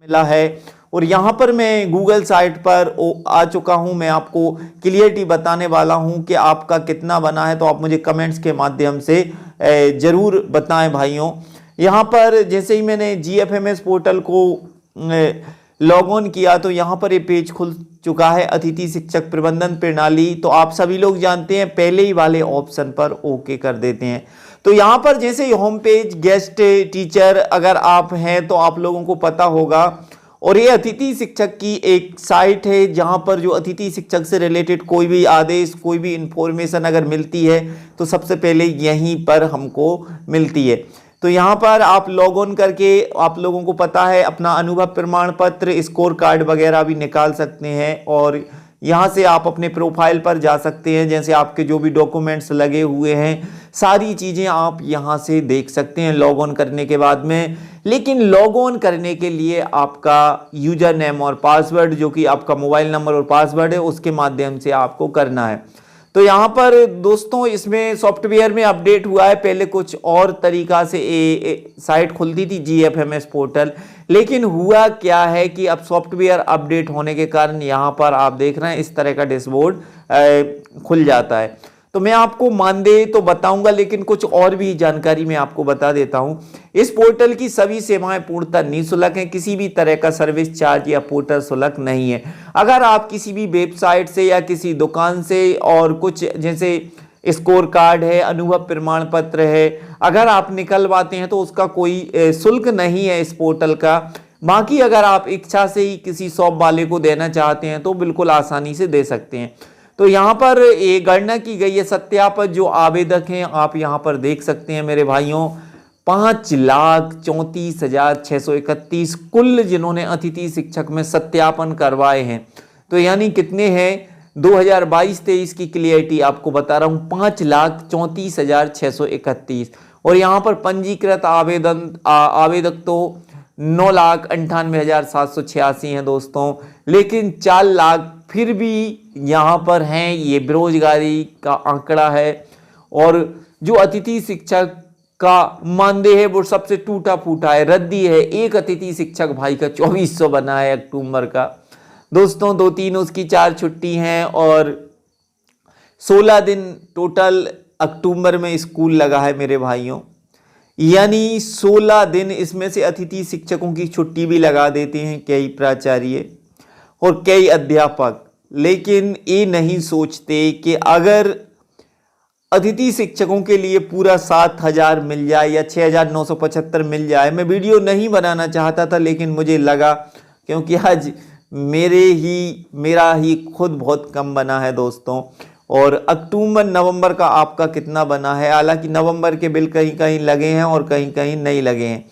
मिला है। और यहाँ पर मैं गूगल साइट पर आ चुका हूँ, मैं आपको क्लियरटी बताने वाला हूँ कि आपका कितना बना है, तो आप मुझे कमेंट्स के माध्यम से ज़रूर बताएं भाइयों। यहाँ पर जैसे ही मैंने GFMS पोर्टल को लॉग ऑन किया तो यहाँ पर ये पेज खुल चुका है, अतिथि शिक्षक प्रबंधन प्रणाली। तो आप सभी लोग जानते हैं, पहले ही वाले ऑप्शन पर ओके कर देते हैं। तो यहाँ पर जैसे होम पेज गेस्ट टीचर अगर आप हैं तो आप लोगों को पता होगा, और ये अतिथि शिक्षक की एक साइट है जहाँ पर जो अतिथि शिक्षक से रिलेटेड कोई भी आदेश, कोई भी इंफॉर्मेशन अगर मिलती है तो सबसे पहले यहीं पर हमको मिलती है। तो यहाँ पर आप लॉग ऑन करके आप लोगों को पता है अपना अनुभव प्रमाण पत्र, स्कोर कार्ड वगैरह भी निकाल सकते हैं, और यहाँ से आप अपने प्रोफाइल पर जा सकते हैं। जैसे आपके जो भी डॉक्यूमेंट्स लगे हुए हैं सारी चीज़ें आप यहाँ से देख सकते हैं लॉग ऑन करने के बाद में। लेकिन लॉग ऑन करने के लिए आपका यूजर नेम और पासवर्ड, जो कि आपका मोबाइल नंबर और पासवर्ड है, उसके माध्यम से आपको करना है। तो यहाँ पर दोस्तों इसमें सॉफ्टवेयर में अपडेट हुआ है, पहले कुछ और तरीका से साइट खुलती थी GFMS पोर्टल, लेकिन हुआ क्या है कि अब सॉफ्टवेयर अपडेट होने के कारण यहाँ पर आप देख रहे हैं इस तरह का डैशबोर्ड खुल जाता है। तो मैं आपको मानदेय तो बताऊंगा, लेकिन कुछ और भी जानकारी मैं आपको बता देता हूं। इस पोर्टल की सभी सेवाएं पूर्णतः निःशुल्क हैं, किसी भी तरह का सर्विस चार्ज या पोर्टल शुल्क नहीं है। अगर आप किसी भी वेबसाइट से या किसी दुकान से और कुछ जैसे स्कोर कार्ड है, अनुभव प्रमाण पत्र है, अगर आप निकलवाते हैं तो उसका कोई शुल्क नहीं है इस पोर्टल का। बाकी अगर आप इच्छा से ही किसी शॉप वाले को देना चाहते हैं तो बिल्कुल आसानी से दे सकते हैं। तो यहाँ पर एक गणना की गई है, सत्यापन जो आवेदक हैं आप यहाँ पर देख सकते हैं मेरे भाइयों, 5,34,631 कुल जिन्होंने अतिथि शिक्षक में सत्यापन करवाए हैं। तो यानी कितने हैं, 2022-23 की क्लियरिटी आपको बता रहा हूँ, 5,34,631। और यहाँ पर पंजीकृत आवेदक तो 9,98,786 हैं दोस्तों। लेकिन 4 लाख फिर भी यहाँ पर हैं, ये बेरोजगारी का आंकड़ा है। और जो अतिथि शिक्षक का मानदेय है वो सबसे टूटा फूटा है, रद्दी है। एक अतिथि शिक्षक भाई का 2400 बना है अक्टूबर का दोस्तों, 2-3 उसकी 4 छुट्टी हैं, और 16 दिन टोटल अक्टूबर में स्कूल लगा है मेरे भाइयों। यानी 16 दिन इसमें से अतिथि शिक्षकों की छुट्टी भी लगा देते हैं कई प्राचार्य और कई अध्यापक। लेकिन ये नहीं सोचते कि अगर अतिथि शिक्षकों के लिए पूरा 7,000 मिल जाए या 6,975 मिल जाए। मैं वीडियो नहीं बनाना चाहता था, लेकिन मुझे लगा क्योंकि आज मेरा ही खुद बहुत कम बना है दोस्तों। और अक्टूबर नवंबर का आपका कितना बना है, हालांकि नवंबर के बिल कहीं कहीं लगे हैं और कहीं कहीं नहीं लगे हैं।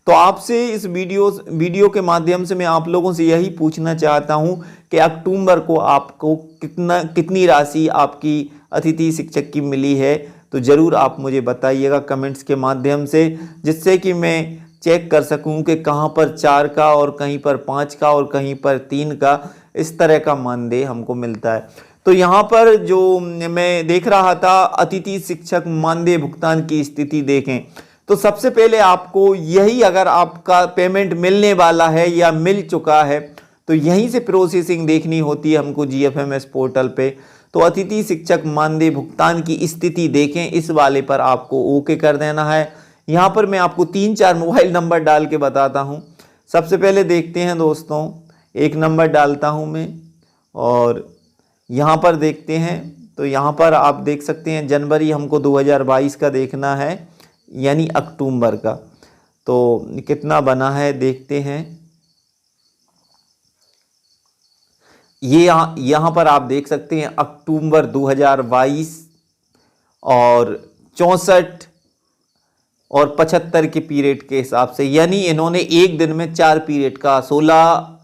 तो आपसे इस वीडियो के माध्यम से मैं आप लोगों से यही पूछना चाहता हूं कि अक्टूबर को आपको कितनी राशि आपकी अतिथि शिक्षक की मिली है। तो ज़रूर आप मुझे बताइएगा कमेंट्स के माध्यम से, जिससे कि मैं चेक कर सकूं कि कहां पर 4 का और कहीं पर 5 का और कहीं पर 3 का इस तरह का मानदेय हमको मिलता है। तो यहाँ पर जो मैं देख रहा था अतिथि शिक्षक मानदेय भुगतान की स्थिति देखें तो सबसे पहले आपको यही, अगर आपका पेमेंट मिलने वाला है या मिल चुका है तो यहीं से प्रोसेसिंग देखनी होती है हमको GFMS पोर्टल पे। तो अतिथि शिक्षक मानदेय भुगतान की स्थिति देखें, इस वाले पर आपको ओके कर देना है। यहाँ पर मैं आपको 3-4 मोबाइल नंबर डाल के बताता हूँ। सबसे पहले देखते हैं दोस्तों, एक नंबर डालता हूँ मैं और यहाँ पर देखते हैं। तो यहाँ पर आप देख सकते हैं जनवरी हमको 2022 का देखना है, यानी अक्टूबर का। तो कितना बना है देखते हैं। ये यहाँ पर आप देख सकते हैं अक्टूबर 2022 और 64 और 75 के पीरियड के हिसाब से, यानी इन्होंने एक दिन में 4 पीरियड का 16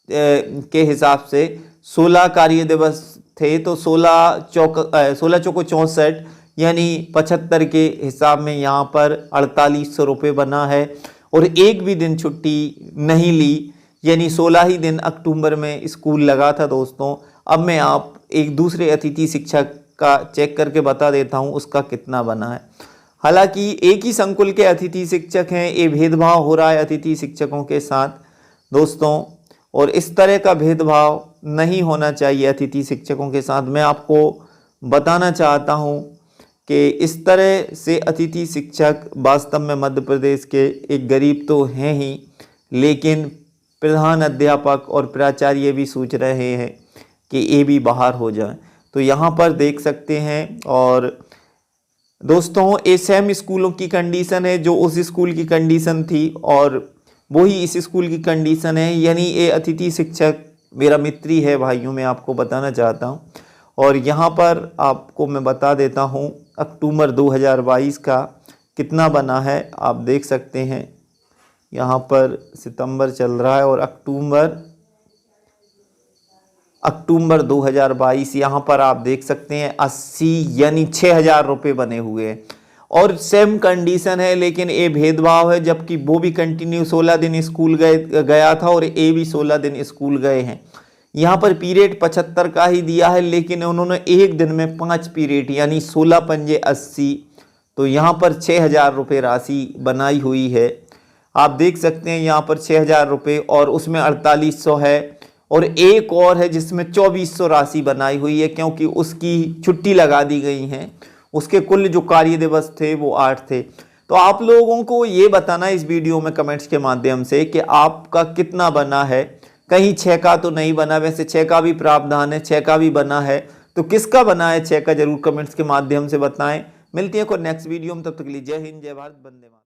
के हिसाब से 16 कार्य दिवस थे। तो 16 चौको 64 यानी 75 के हिसाब में यहाँ पर 4800 रुपये बना है। और एक भी दिन छुट्टी नहीं ली, यानी 16 ही दिन अक्टूबर में स्कूल लगा था दोस्तों। अब मैं आप एक दूसरे अतिथि शिक्षक का चेक करके बता देता हूँ उसका कितना बना है। हालांकि एक ही संकुल के अतिथि शिक्षक हैं, ये भेदभाव हो रहा है अतिथि शिक्षकों के साथ। दोस्तों, और इस तरह का भेदभाव नहीं होना चाहिए अतिथि शिक्षकों के साथ। मैं आपको बताना चाहता हूँ कि इस तरह से अतिथि शिक्षक वास्तव में मध्य प्रदेश के एक गरीब तो हैं ही, लेकिन प्रधान अध्यापक और प्राचार्य भी सोच रहे हैं कि ये भी बाहर हो जाए। तो यहाँ पर देख सकते हैं। और दोस्तों, ये सेम स्कूलों की कंडीशन है जो उस स्कूल की कंडीशन थी, और वही इस स्कूल की कंडीशन है। यानी ये अतिथि शिक्षक मेरा मित्र ही है भाइयों, मैं आपको बताना चाहता हूँ। और यहाँ पर आपको मैं बता देता हूँ अक्टूबर 2022 का कितना बना है, आप देख सकते हैं। यहाँ पर सितंबर चल रहा है और अक्टूबर 2022 यहाँ पर आप देख सकते हैं 80 यानी 6,000 रुपये बने हुए हैं। और सेम कंडीशन है, लेकिन ये भेदभाव है, जबकि वो भी कंटिन्यू 16 दिन स्कूल गया था और ये भी 16 दिन स्कूल गए हैं। यहाँ पर पीरियड 75 का ही दिया है, लेकिन उन्होंने एक दिन में 5 पीरियड यानी 16 पंजे 80, तो यहाँ पर 6,000 रुपये राशि बनाई हुई है। आप देख सकते हैं यहाँ पर 6,000 रुपये, और उसमें 4800 है, और एक और है जिसमें 2400 राशि बनाई हुई है, क्योंकि उसकी छुट्टी लगा दी गई है। उसके कुल जो कार्य दिवस थे वो 8 थे। तो आप लोगों को ये बताना इस वीडियो में कमेंट्स के माध्यम से कि आपका कितना बना है। कहीं 6 का तो नहीं बना, वैसे 6 का भी प्रावधान है, 6 का भी बना है, तो किसका बना है 6 का, जरूर कमेंट्स के माध्यम से बताएं। मिलती है कोई नेक्स्ट वीडियो में, तब तक के लिए जय हिंद, जय भारत, वंदे मातरम।